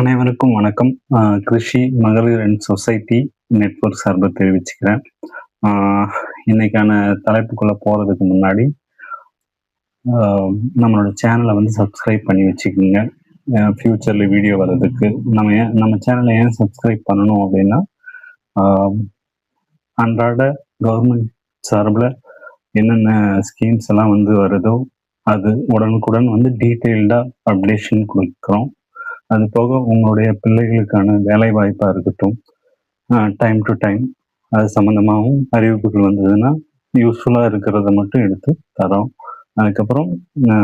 அனைவருக்கும் வணக்கம். கிருஷி மகளிர் அண்ட் சொசைட்டி நெட்வொர்க் சார்பா தெரிவிச்சுக்கிறேன். ஆ இன்னைக்கான தலைப்புக்குள்ள போறதுக்கு முன்னாடி, ஆ நம்மளோட சேனல வந்து சப்ஸ்கிரைப் பண்ணி வச்சுக்கங்க. ஃபியூச்சர்ல வீடியோ வர்றதுக்கு. நம்ம சேனல ஏன் சப்ஸ்கிரைப் பண்ணணும் அப்படின்னா, ஆ அன்றாட கவர்மெண்ட் சார்புல என்னென்ன ஸ்கீம்ஸ் எல்லாம் வந்து வருதோ, அது உடனுக்குடன் வந்து டீட்டெயில்டா அப்டேஷன் குடுக்குறோம். அது போக உங்களுடைய பிள்ளைகளுக்கான வேலைவாய்ப்பா இருக்கட்டும், டைம் டு டைம் அது சம்மந்தமாவும் அறிவிப்புகள் வந்ததுன்னா, யூஸ்ஃபுல்லா இருக்கிறத மட்டும் எடுத்து தர்றோம். அதுக்கப்புறம் அ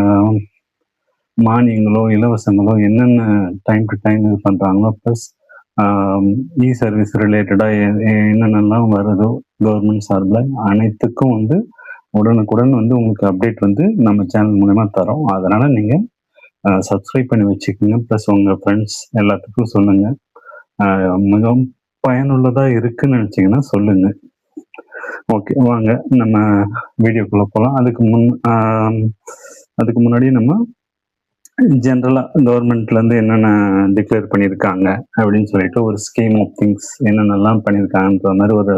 மானியங்களோ, இலவசங்களோ என்னென்ன டைம் டு டைம் இது பண்றாங்களோ, ப்ளஸ் ஆ சர்வீஸ் ரிலேட்டடா என்னென்னலாம் வருதோ கவர்மெண்ட் சார்புல அனைத்துக்கும் வந்து உடனுக்குடன் வந்து உங்களுக்கு அப்டேட் வந்து நம்ம சேனல் மூலியமா தர்றோம். அதனால நீங்க சப்ஸ்கிரைப் பண்ணி வச்சுக்கோங்க. ப்ளஸ் உங்க ஃப்ரெண்ட்ஸ் எல்லாத்துக்கும் சொல்லுங்க. மிகவும் பயனுள்ளதா இருக்குன்னு நினைச்சீங்கன்னா சொல்லுங்க. ஓகே, வாங்க நம்ம வீடியோக்குள்ள போலாம். அதுக்கு முன்னாடி நம்ம ஜென்ரலா கவர்மெண்ட்லேருந்து என்னென்ன டிக்ளேர் பண்ணியிருக்காங்க அப்படின்னு சொல்லிட்டு ஒரு ஸ்கீம் ஆஃப் திங்ஸ் என்னென்னலாம் பண்ணியிருக்காங்கன்ற மாதிரி ஒரு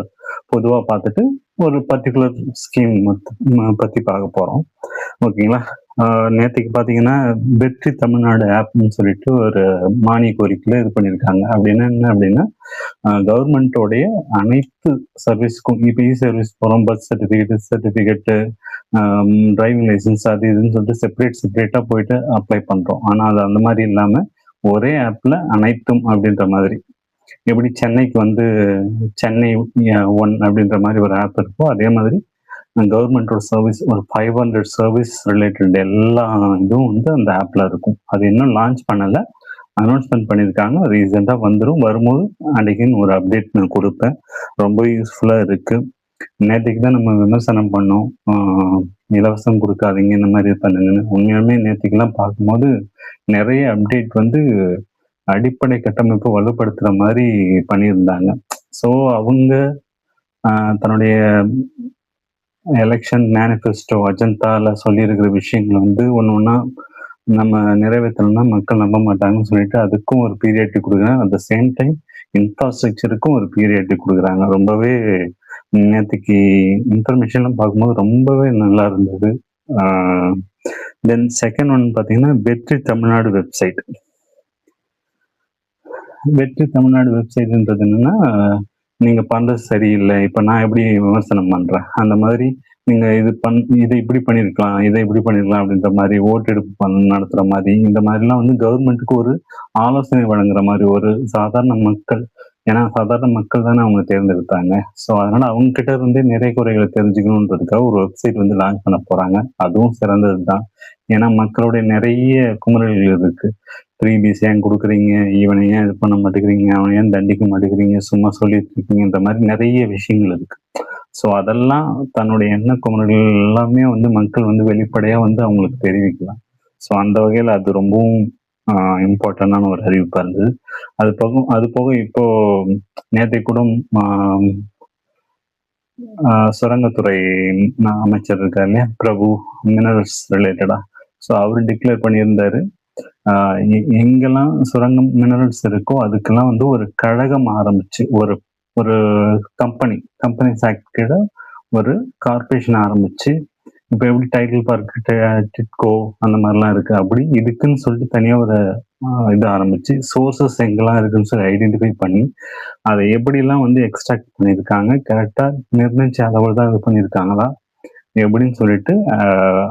பொதுவாக பார்த்துட்டு ஒரு பர்டிகுலர் ஸ்கீம் பற்றி பார்க்க போகிறோம். ஓகேங்களா? நேற்றுக்கு பார்த்தீங்கன்னா வெற்றி தமிழ்நாடு ஆப்னு சொல்லிட்டு ஒரு மானிய கோரிக்கையில் இது பண்ணியிருக்காங்க. அப்படின்னா என்ன அப்படின்னா, கவர்மெண்ட்டோடைய அனைத்து சர்வீஸ்க்கும் இப்போ சர்வீஸ் போகிறோம், பர்த் சர்டிஃபிகேட்டு, டிரைவிங் லைசன்ஸ் அது இதுன்னு சொல்லிட்டு செப்பரேட்டாக போயிட்டு அப்ளை பண்ணுறோம். ஆனால் அது அந்த மாதிரி இல்லாமல் ஒரே ஆப்பில் அனைத்தும் அப்படின்ற மாதிரி, எப்படி சென்னைக்கு வந்து சென்னை ஒன் அப்படின்ற மாதிரி ஒரு ஆப் இருக்கோ, அதே மாதிரி கவர்மெண்டோட சர்வீஸ் ஒரு 500 சர்வீஸ் ரிலேட்டட் எல்லா இதுவும் வந்து அந்த ஆப்ல இருக்கும். அது இன்னும் லான்ச் பண்ணலை, அனௌன்ஸ்மெண்ட் பண்ணியிருக்காங்க. ரீசெண்டாக வந்துடும். வரும்போது அன்றைக்கின்னு ஒரு அப்டேட் நான் கொடுப்பேன். ரொம்ப யூஸ்ஃபுல்லாக இருக்குது. நேற்றுக்கு தான் நம்ம விமர்சனம் பண்ணோம், இலவசம் கொடுக்காதீங்க இந்த மாதிரி பண்ணுங்கன்னு. உண்மையாலுமே நேற்றுக்கெல்லாம் பார்க்கும்போது நிறைய அப்டேட் வந்து அடிப்படை கட்டமைப்பு வலுப்படுத்துகிற மாதிரி பண்ணியிருந்தாங்க. ஸோ அவங்க தன்னுடைய எலெக்ஷன் மேனிஃபெஸ்டோ அஜெண்டால சொல்லியிருக்கிற விஷயங்கள் வந்து ஒன்று ஒன்றா நம்ம நிறைவேற்றணும்னா மக்கள் நம்ப மாட்டாங்கன்னு சொல்லிட்டு அதுக்கும் ஒரு பீரியட் கொடுக்குறாங்க. அட் த சேம் டைம் இன்ஃப்ராஸ்ட்ரக்சருக்கும் ஒரு பீரியட் கொடுக்குறாங்க. ரொம்பவே நேற்றுக்கு இன்ஃபர்மேஷன்லாம் பார்க்கும்போது ரொம்பவே நல்லா இருந்தது. தென் செகண்ட் ஒன் பார்த்தீங்கன்னா வெற்றி தமிழ்நாடு வெப்சைட். வெற்றி தமிழ்நாடு வெப்சைட்ன்றது என்னன்னா, நீங்க பண்றது சரியில்லை. இப்ப நான் எப்படி விமர்சனம் பண்றேன், அந்த மாதிரி நீங்க இதை இப்படி பண்ணியிருக்கலாம், இதை இப்படி பண்ணிருக்கலாம் அப்படின்ற மாதிரி ஓட்டெடுப்பு நடத்துற மாதிரி, இந்த மாதிரிலாம் வந்து கவர்மெண்ட்டுக்கு ஒரு ஆலோசனை வழங்குற மாதிரி ஒரு சாதாரண மக்கள், ஏன்னா சாதாரண மக்கள் தானே அவங்க தேர்ந்தெடுத்தாங்க. ஸோ அதனால அவங்க கிட்ட இருந்து நிறைய குறைகளை தெரிஞ்சுக்கணுன்றதுக்காக ஒரு வெப்சைட் வந்து லான்ச் பண்ண போறாங்க. அதுவும் சிறந்தது தான். ஏன்னா மக்களுடைய நிறைய குமுறல்கள் இருக்கு. ஃப்ரீபீஸ் ஏன் கொடுக்குறீங்க, இவனை ஏன் இது பண்ண மாட்டேங்கிறீங்க, அவனை ஏன் தண்டிக்க மாட்டேங்கிறீங்க, சும்மா சொல்லிட்டு இருக்கீங்கன்ற மாதிரி நிறைய விஷயங்கள் இருக்கு. ஸோ அதெல்லாம் தன்னுடைய எண்ண குமுறல்கள் எல்லாமே வந்து மக்கள் வந்து வெளிப்படையா வந்து அவங்களுக்கு தெரிவிக்கலாம். ஸோ அந்த வகையில் அது ரொம்பவும் இம்பார்ட்டண்டான ஒரு அறிவிப்பா இருந்தது. அது போக இப்போ நேற்றைக்கு கூட சுரங்கத்துறை அமைச்சர் இருக்காரு இல்லையா, பிரபு, மினரல்ஸ் ரிலேட்டடா. ஸோ அவர் டிக்ளேர் பண்ணியிருந்தாரு, எங்கெல்லாம் சுரங்கம் மினரல்ஸ் இருக்கோ அதுக்கெல்லாம் வந்து ஒரு கழகம் ஆரம்பிச்சு ஒரு ஒரு கம்பெனிஸ் ஆக்ட் கீழ ஒரு கார்பரேஷன் ஆரம்பிச்சு, இப்போ எப்படி டைட்டில் பார்க், டிட்கோ அந்த மாதிரிலாம் இருக்கு, அப்படி இதுக்குன்னு சொல்லிட்டு தனியா ஒரு இது ஆரம்பிச்சு சோர்சஸ் எங்கெல்லாம் இருக்குன்னு சொல்லி ஐடென்டிஃபை பண்ணி அதை எப்படிலாம் வந்து எக்ஸ்ட்ராக்ட் பண்ணியிருக்காங்க, கரெக்டா நிர்ணயிச்ச அளவில் தான் இது பண்ணியிருக்காங்களா எப்படின்னு சொல்லிட்டு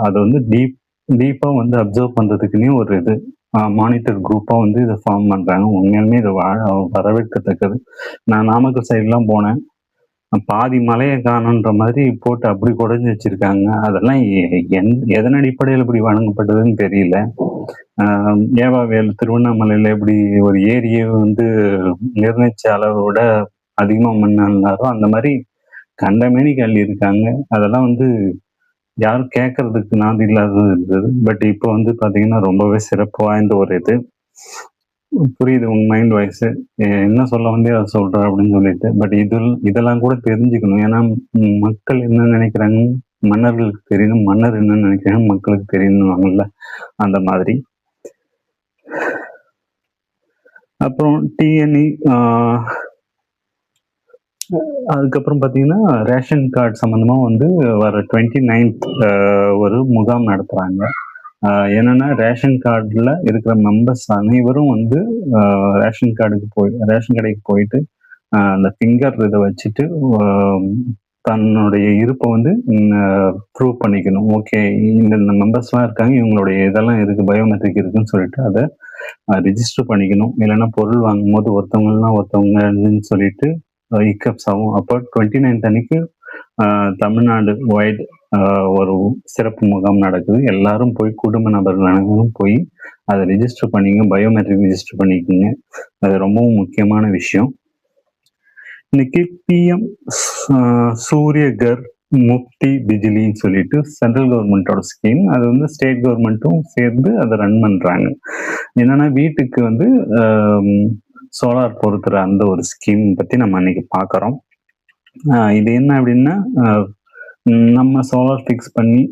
அதை வந்து டீப்பா வந்து அப்சர்வ் பண்றதுக்குன்னே ஒரு இது மானிட்டர் குரூப்பா வந்து இதை ஃபார்ம் பண்றாங்க. உண்மையாலுமே இது வரவேற்கத்தக்கது. நான் நாமக்கல் சைட்லாம் போனேன், பாதி மலையை காணுன்ற மாதிரி போட்டு அப்படி குடைஞ்சு வச்சிருக்காங்க. அதெல்லாம் எதன் அடிப்படையில் இப்படி வழங்கப்பட்டதுன்னு தெரியல. ஏவாவேல் திருவண்ணாமலையில எப்படி ஒரு ஏரியை வந்து நிர்ணயிச்ச அளவை விட அதிகமா மண்ணாரோ அந்த மாதிரி கண்டமேனிக்கு அள்ளி இருக்காங்க. அதெல்லாம் வந்து யாரும் கேட்கறதுக்கு நாதி இல்லாதது இருந்தது. பட் இப்போ வந்து பாத்தீங்கன்னா ரொம்பவே சிறப்பு வாய்ந்த ஒரு இது. புரியுது உங்க மைண்ட் வாய்ஸ் என்ன சொல்ல வந்தே அதை சொல்ற அப்படின்னு சொல்லிட்டு. பட் இதெல்லாம் கூட தெரிஞ்சுக்கணும். ஏன்னா மக்கள் என்ன நினைக்கிறாங்க மன்னர்களுக்கு தெரியணும், மன்னர் என்ன நினைக்கிறாங்க மக்களுக்கு தெரியணும்ல, அந்த மாதிரி. அப்புறம் டிஎன்இ அதுக்கப்புறம் பார்த்தீங்கன்னா, ரேஷன் கார்டு சம்மந்தமா வந்து வர 29த் ஒரு முகாம் நடத்துறாங்க. என்னன்னா ரேஷன் கார்டுல இருக்கிற மெம்பர்ஸ் அனைவரும் வந்து அ ரேஷன் கடைக்கு போயிட்டு, அந்த ஃபிங்கர் இத வச்சுட்டு அ தன்னுடைய இருப்ப வந்து ப்ரூவ் பண்ணிக்கணும். ஓகே, இந்த மெம்பர்ஸ்லாம் இருக்காங்க. இவங்களுடைய இதெல்லாம் இருக்கு. பயோமெட்ரிக் இருக்குன்னு சொல்லிட்டு அத ரிஜிஸ்டர் பண்ணிக்கணும். இல்லன்னா பொருள் வாங்கும்போது ஒருத்தவங்கன்னு சொல்லிட்டு ஹிக்கப்ஸ் ஆகும். அப்போ 29த் அன்னைக்கு தமிழ்நாடு வைட் ஒரு சிறப்பு முகாம் நடக்குது. எல்லாரும் போய் குடும்ப நபர்கள் அனைவரும் போய் அத ரிஜிஸ்டர் பண்ணிக்கங்க. பயோமெட்ரிக் ரிஜிஸ்டர் பண்ணிக்கங்க. அது ரொம்பவும் முக்கியமான விஷயம். இன்னைக்கு பிஎம் சூரிய கர் முக்தி பிஜிலின்னு சொல்லிட்டு சென்ட்ரல் கவர்மெண்டோட ஸ்கீம். அது வந்து ஸ்டேட் கவர்மெண்ட்டும் சேர்ந்து அதை ரன் பண்றாங்க. என்னன்னா வீட்டுக்கு வந்து சோலார் பொருத்துற அந்த ஒரு ஸ்கீம் பத்தி நம்ம இன்னைக்கு பார்க்குறோம். இது என்ன அப்படின்னா நம்ம சோலார் ஃபிக்ஸ் பண்ணி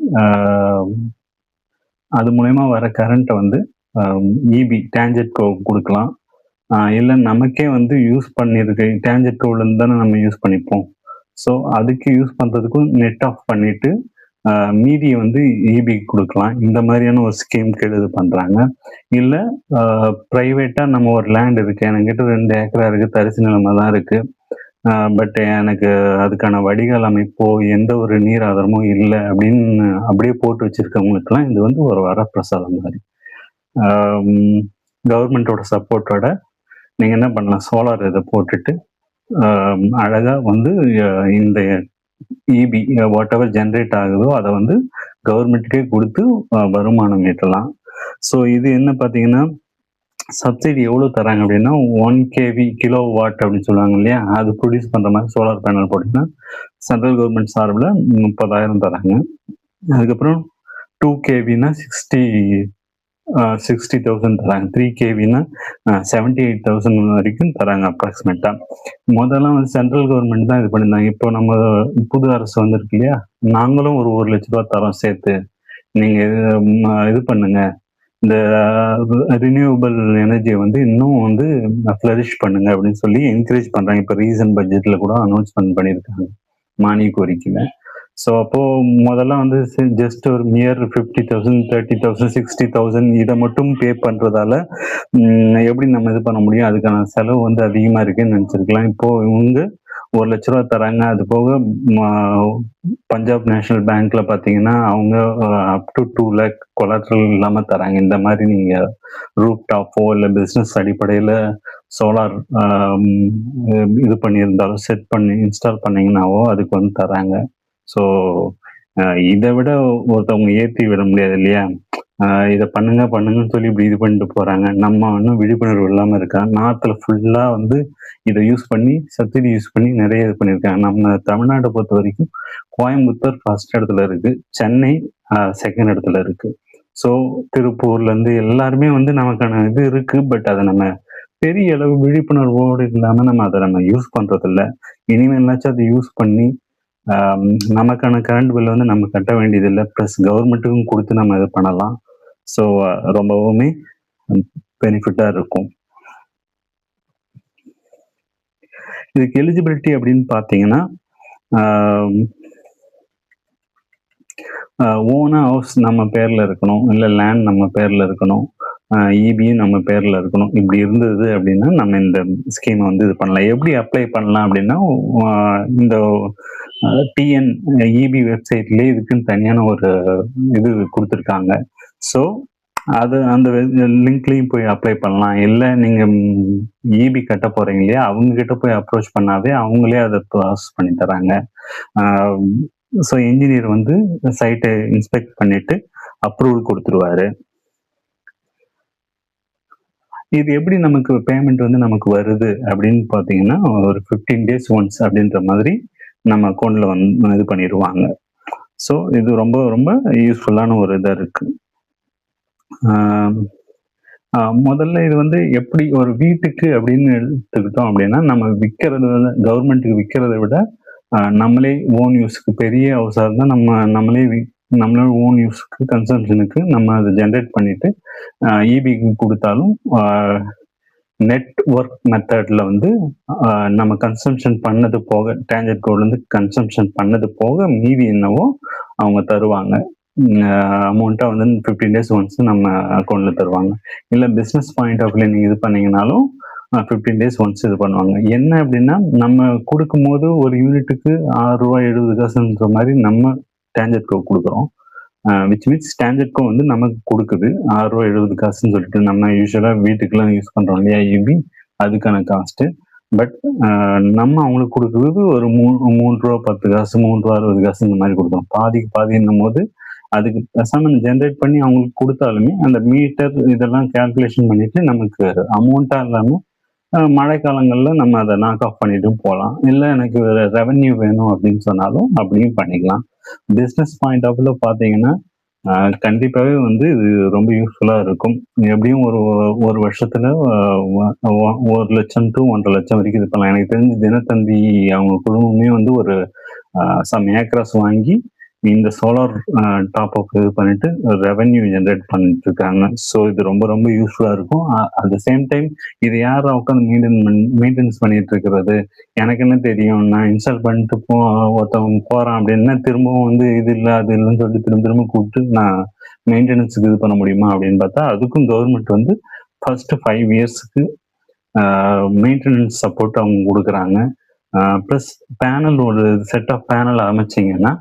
அது மூலயமா வர கரண்ட்டை வந்து இபி டேஞ்சட் கோ கொடுக்கலாம். இல்லை நமக்கே வந்து யூஸ் பண்ணியிருக்கு டேஞ்சட் கோவிலேருந்து தானே நம்ம யூஸ் பண்ணிப்போம். ஸோ அதுக்கு யூஸ் பண்ணுறதுக்கும் நெட் ஆஃப் பண்ணிட்டு மீதியை வந்து இபிக்கு கொடுக்கலாம். இந்த மாதிரியான ஒரு ஸ்கீம்க்கு இது பண்ணுறாங்க. இல்லை ப்ரைவேட்டாக நம்ம ஒரு லேண்ட் இருக்குது, என்கிட்ட 2 ஏக்கரா இருக்குது, தரிசு நிலமாக தான் இருக்குது, பட் எனக்கு அதுக்கான வடிகால் அமைப்போ எந்த ஒரு நீர் ஆதாரமோ இல்லை அப்படின்னு அப்படியே போட்டு வச்சிருக்கவங்களுக்குலாம் இது வந்து ஒரு வரப்பிரசாதம் மாதிரி. கவர்மெண்ட்டோட சப்போர்ட்டோட நீங்கள் என்ன பண்ணலாம், சோலார் இதை போட்டுட்டு அழகாக வந்து இந்த இபி வாட் எவர் ஜென்ரேட் ஆகுதோ அதை வந்து கவர்மெண்ட்டுக்கே கொடுத்து வருமானம் ஈட்டலாம். ஸோ இது என்ன பார்த்தீங்கன்னா சப்சிடி எவ்வளோ தராங்க அப்படின்னா 1 kV கிலோ வாட் அப்படின்னு சொல்லுவாங்க இல்லையா, அது ப்ரொடியூஸ் பண்ணுற மாதிரி சோலார் பேனல் போட்டிங்கன்னா சென்ட்ரல் கவர்மெண்ட் சார்பில் 30,000 தராங்க. அதுக்கப்புறம் 2 kVனா 60,000 தராங்க. 3 kVனா 78,000 வரைக்கும் தராங்க அப்ராக்சிமேட்டா. முதல்ல வந்து சென்ட்ரல் கவர்மெண்ட் தான் இது பண்ணியிருந்தாங்க. இப்போ நம்ம புது அரசு வந்திருக்கு இல்லையா, நாங்களும் ஒரு 1 லட்ச ரூபா தரோம் சேர்த்து, நீங்க இது பண்ணுங்க, இந்த ரினியூவபிள் எனர்ஜியை வந்து இன்னும் வந்து ஃப்ளரிஷ் பண்ணுங்க அப்படின்னு சொல்லி என்கரேஜ் பண்றாங்க. இப்போ ரீசன்ட் பட்ஜெட்ல கூட அனௌன்ஸ்மெண்ட் பண்ணியிருக்காங்க மானிய கோரிக்கையில. ஸோ அப்போ முதல்ல வந்து ஜஸ்ட் ஒரு நியர் 50,000, 30,000, 60,000 இதை மட்டும் பே பண்றதால எப்படி நம்ம இது பண்ண முடியும், அதுக்கான செலவு வந்து அதிகமா இருக்குன்னு நினைச்சிருக்கலாம். இப்போ இவங்க 1 லட்ச ரூபா தராங்க. அது போக பஞ்சாப் நேஷனல் பேங்க்ல பாத்தீங்கன்னா அவங்க அப் டு 2 lakh கொலாட்ரல் இல்லாம தராங்க. இந்த மாதிரி நீங்க ரூப் டாப்போ இல்லை பிசினஸ் அடிப்படையில சோலார் இது பண்ணியிருந்தாலும் செட் பண்ணி இன்ஸ்டால் பண்ணீங்கன்னாவோ அதுக்கு வந்து தராங்க. ஸோ இதை விட ஒருத்தவங்க ஏற்றி விட முடியாது இல்லையா. இதை பண்ணுங்கன்னு சொல்லி இப்படி இது பண்ணிட்டு போறாங்க. நம்ம இன்னும் விழிப்புணர்வு இல்லாமல் இருக்காங்க. நார்த்தில் ஃபுல்லாக வந்து இதை யூஸ் பண்ணி சப்சிடி யூஸ் பண்ணி நிறைய இது பண்ணியிருக்காங்க. நம்ம தமிழ்நாட்டை பொறுத்த வரைக்கும் கோயம்புத்தூர் ஃபர்ஸ்ட் இடத்துல இருக்கு, சென்னை செகண்ட் இடத்துல இருக்கு. ஸோ திருப்பூர்ல இருந்து எல்லாருமே வந்து நமக்கான இது இருக்கு, பட் அதை நம்ம பெரிய அளவு விழிப்புணர்வோடு இல்லாம நம்ம யூஸ் பண்றது இல்லை. இனிமேலாச்சும் அதை யூஸ் பண்ணி நமக்கான கரண்ட் பில் வந்து நம்ம கட்ட வேண்டியது இல்லை, ப்ளஸ் கவர்மெண்ட்டுக்கும் கொடுத்து நம்ம இது பண்ணலாம். ஸோ ரொம்பவுமே பெனிஃபிட்டா இருக்கும். இதுக்கு எலிஜிபிலிட்டி அப்படின்னு பார்த்தீங்கன்னா ஓனா ஹவுஸ் நம்ம பேர்ல இருக்கணும், இல்லை லேண்ட் நம்ம பேர்ல இருக்கணும், இபியும் நம்ம பேர்ல இருக்கணும். இப்படி இருந்தது அப்படின்னா நம்ம இந்த ஸ்கீமை வந்து இது பண்ணலாம். எப்படி அப்ளை பண்ணலாம் அப்படின்னா இந்த டிஎன் இபி வெப்சைட்லேயே இதுக்குன்னு தனியான ஒரு இது கொடுத்துருக்காங்க. ஸோ அது அந்த லிங்க்லேயும் போய் அப்ளை பண்ணலாம். இல்லை நீங்கள் இபி கட்ட போகிறீங்க இல்லையா, அவங்கக்கிட்ட போய் அப்ரோச் பண்ணாவே அவங்களே அதை ப்ராசஸ் பண்ணி தராங்க. ஸோ என்ஜினியர் வந்து சைட்டை இன்ஸ்பெக்ட் பண்ணிட்டு அப்ரூவல் கொடுத்துருவாரு. இது எப்படி நமக்கு பேமெண்ட் வந்து நமக்கு வருது அப்படின்னு பார்த்தீங்கன்னா ஒரு 15 days ஒன்ஸ் அப்படின்ற மாதிரி நம்ம அக்கௌண்ட்ல வந்து இது பண்ணிடுவாங்க. ஸோ இது ரொம்ப ரொம்ப யூஸ்ஃபுல்லான ஒரு இதாக இருக்கு. முதல்ல இது வந்து எப்படி ஒரு வீட்டுக்கு அப்படின்னு எடுத்துக்கிட்டோம் அப்படின்னா நம்ம விற்கிறது கவர்மெண்ட்டுக்கு விற்கிறத விட நம்மளே ஓன் யூஸ்க்கு பெரிய ஹவுஸாக இருந்தால் நம்மளே ஓன் யூஸ்க்கு கன்சம்ஷனுக்கு நம்ம அதை ஜென்ரேட் பண்ணிட்டு இபிக்கு கொடுத்தாலும் நெட்வொர்க் மெத்தட்ல வந்து நம்ம கன்சம்ஷன் பண்ணது போக டேஞ்சட் கோட்லேருந்து கன்சம்ஷன் பண்ணது போக மீதி என்னவோ அவங்க தருவாங்க. அமௌண்ட்டாக வந்து 15 டேஸ் ஒன்ஸ் நம்ம அக்கௌண்ட்டில் தருவாங்க. இல்லை பிஸ்னஸ் பாயிண்ட் ஆஃப் வியூ நீங்கள் இது பண்ணீங்கனாலும் 15 டேஸ் ஒன்ஸ் இது பண்ணுவாங்க. என்ன அப்படின்னா நம்ம கொடுக்கும்போது ஒரு யூனிட்டுக்கு ₹6.70 மாதிரி நம்ம டேஞ்சட் கோ கொடுக்குறோம். விச் மீன்ஸ் ஸ்டாண்டர்ட் கோ வந்து நமக்கு கொடுக்குது ₹6.70 சொல்லிட்டு நம்ம யூஸ்வலாக வீட்டுக்கெல்லாம் யூஸ் பண்ணுறோம் இல்லையா ஈபி, அதுக்கான காஸ்ட்டு. பட் நம்ம அவங்களுக்கு கொடுக்குறது ஒரு ₹3.10 ₹3.60 இந்த மாதிரி கொடுக்குறோம். பாதிக்கு பாதின்னும் போது அதுக்கு பேசாமல் ஜென்ரேட் பண்ணி அவங்களுக்கு கொடுத்தாலுமே அந்த மீட்டர் இதெல்லாம் கேல்குலேஷன் பண்ணிட்டு நமக்கு அமௌண்ட்டாக இல்லாமல் மழை காலங்களில் நம்ம அதை நாக் ஆஃப் பண்ணிட்டு போகலாம். இல்லை எனக்கு ரெவென்யூ வேணும் அப்படின்னு சொன்னாலும் அப்படியும் பண்ணிக்கலாம். பிஸ்னஸ் பாயிண்ட் ஆஃப் வியூவில் பார்த்தீங்கன்னா கண்டிப்பாகவே வந்து இது ரொம்ப யூஸ்ஃபுல்லாக இருக்கும். எப்படியும் ஒரு வருஷத்தில் 1,00,000 to 1,50,000 வரைக்கும் இது பண்ணலாம். எனக்கு தெரிஞ்சு தினத்தந்தி அவங்க குழுமமே வந்து ஒரு சம் ஏக்கர்ஸ் வாங்கி இந்த சோலார் டாப் அப் இது பண்ணிட்டு ரெவென்யூ ஜென்ரேட் பண்ணிட்டு இருக்காங்க. ஸோ இது ரொம்ப ரொம்ப யூஸ்ஃபுல்லாக இருக்கும். அட் த சேம் டைம் இது யாரை உட்காந்து மெயின்டெனன்ஸ் பண்ணிட்டு இருக்கிறது, எனக்கு என்ன தெரியும், நான் இன்ஸ்டால் பண்ணிட்டு ஒருத்தவங்க போகிறான் அப்படின்னா திரும்பவும் வந்து இது இல்லை அது இல்லைன்னு சொல்லிட்டு திரும்ப கூப்பிட்டு நான் மெயின்டெனன்ஸுக்கு இது பண்ண முடியுமா அப்படின்னு பார்த்தா அதுக்கும் கவர்மெண்ட் வந்து ஃபர்ஸ்ட் 5 இயர்ஸுக்கு மெயின்டெனன்ஸ் சப்போர்ட் அவங்க கொடுக்குறாங்க. ப்ளஸ் பேனல் ஒரு செட் ஆஃப் பேனல் அமைச்சிங்கன்னா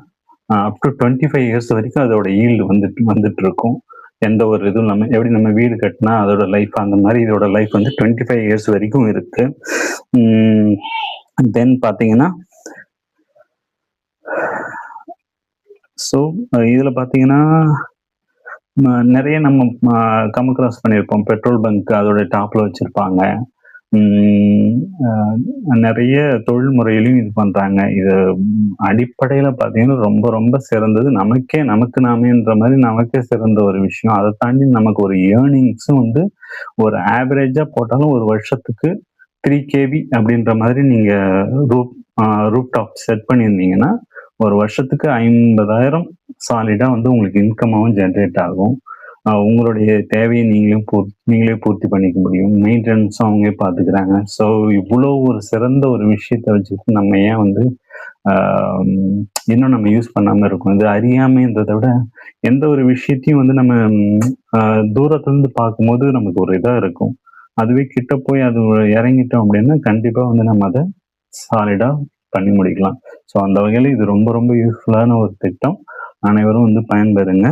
அப் டு 25 இயர்ஸ் வரைக்கும் அதோட ஈல்டு வந்துட்டு இருக்கும். எந்த ஒரு இதுவும் இல்லாமல் எப்படி நம்ம வீடு கட்டினா அதோட லைஃப் அந்த மாதிரி இதோட லைஃப் வந்து 25 இயர்ஸ் வரைக்கும் இருக்கு. தென் பார்த்தீங்கன்னா ஸோ இதில் பார்த்தீங்கன்னா நிறைய நம்ம கம் அக்ராஸ் பண்ணியிருப்போம். பெட்ரோல் பங்க் அதோட டாப்ல வச்சிருப்பாங்க. நிறைய தொழில் முறையிலையும் இது பண்றாங்க. இது அடிப்படையில பார்த்தீங்கன்னா ரொம்ப ரொம்ப சிறந்தது. நமக்கு நாமேன்ற மாதிரி நமக்கே சிறந்த ஒரு விஷயம். அதை தாண்டி நமக்கு ஒரு ஏர்னிங்ஸும் வந்து ஒரு ஆவரேஜா போட்டாலும் ஒரு வருஷத்துக்கு 3 kV அப்படின்ற மாதிரி நீங்க ரூப் டாப் செட் பண்ணியிருந்தீங்கன்னா ஒரு வருஷத்துக்கு 50,000 சாலிடா வந்து உங்களுக்கு இன்கமாவும் ஜென்ரேட் ஆகும். உங்களுடைய தேவையை நீங்களே பூர்த்தி பண்ணிக்க முடியும். மெயின்டெனன்ஸும் அவங்களே பார்த்துக்கிறாங்க. ஸோ இவ்வளோ ஒரு சிறந்த ஒரு விஷயத்தை வச்சுட்டு நம்ம ஏன் வந்து இன்னும் நம்ம யூஸ் பண்ணாமல் இருக்கோம். இது அறியாமைன்றதை விட எந்த ஒரு விஷயத்தையும் வந்து நம்ம தூரத்துலேருந்து பார்க்கும்போது நமக்கு ஒரு இதாக இருக்கும். அதுவே கிட்ட போய் அது இறங்கிட்டோம் அப்படின்னா கண்டிப்பாக வந்து நம்ம அதை சாலிடாக பண்ணி முடிக்கலாம். ஸோ அந்த வகையில் இது ரொம்ப ரொம்ப யூஸ்ஃபுல்லான ஒரு திட்டம். அனைவரும் வந்து பயன்பெறுங்க.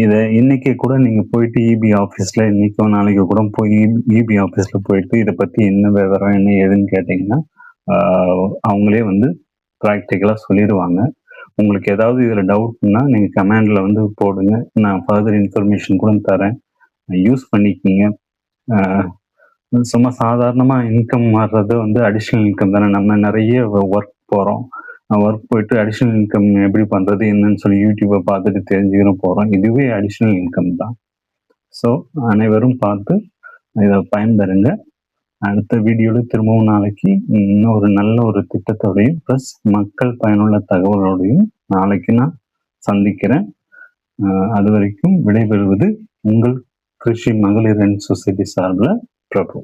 இதை இன்னைக்கு கூட நீங்க போயிட்டு இபி ஆஃபீஸ்ல இன்னைக்கோ நாளைக்கு கூட போய் இபி ஆஃபீஸ்ல போயிட்டு இதை பத்தி என்ன விவரம் என்ன ஏதுன்னு கேட்டீங்கன்னா அவங்களே வந்து ப்ராக்டிக்கலா சொல்லிடுவாங்க. உங்களுக்கு ஏதாவது இதுல டவுட்னா நீங்க கமெண்ட்ல வந்து போடுங்க, நான் ஃபர்தர் இன்ஃபர்மேஷன் கூட தரேன், யூஸ் பண்ணிக்கிங்க. சும்மா சாதாரணமா இன்கம் வர்றது வந்து அடிஷ்னல் இன்கம் தானே. நம்ம நிறைய ஒர்க் போறோம், ஒர்க் போயிட்டு அடிஷ்னல் இன்கம் எப்படி பண்ணுறது என்னன்னு சொல்லி யூடியூப்பை பார்த்துட்டு தெரிஞ்சுக்கிறோம் போகிறோம். இதுவே அடிஷ்னல் இன்கம் தான். ஸோ அனைவரும் பார்த்து இதை பயன்பெறுங்க. அடுத்த வீடியோவில் திரும்பவும் நாளைக்கு இன்னும் ஒரு நல்ல ஒரு திட்டத்தோடையும் ப்ளஸ் மக்கள் பயனுள்ள தகவலோடையும் நாளைக்கு நான் சந்திக்கிறேன். அது வரைக்கும் விடைபெறுவது உங்கள் கிருஷி மகளிர் அண்ட் சொசைட்டி சார்பில் பிரபு.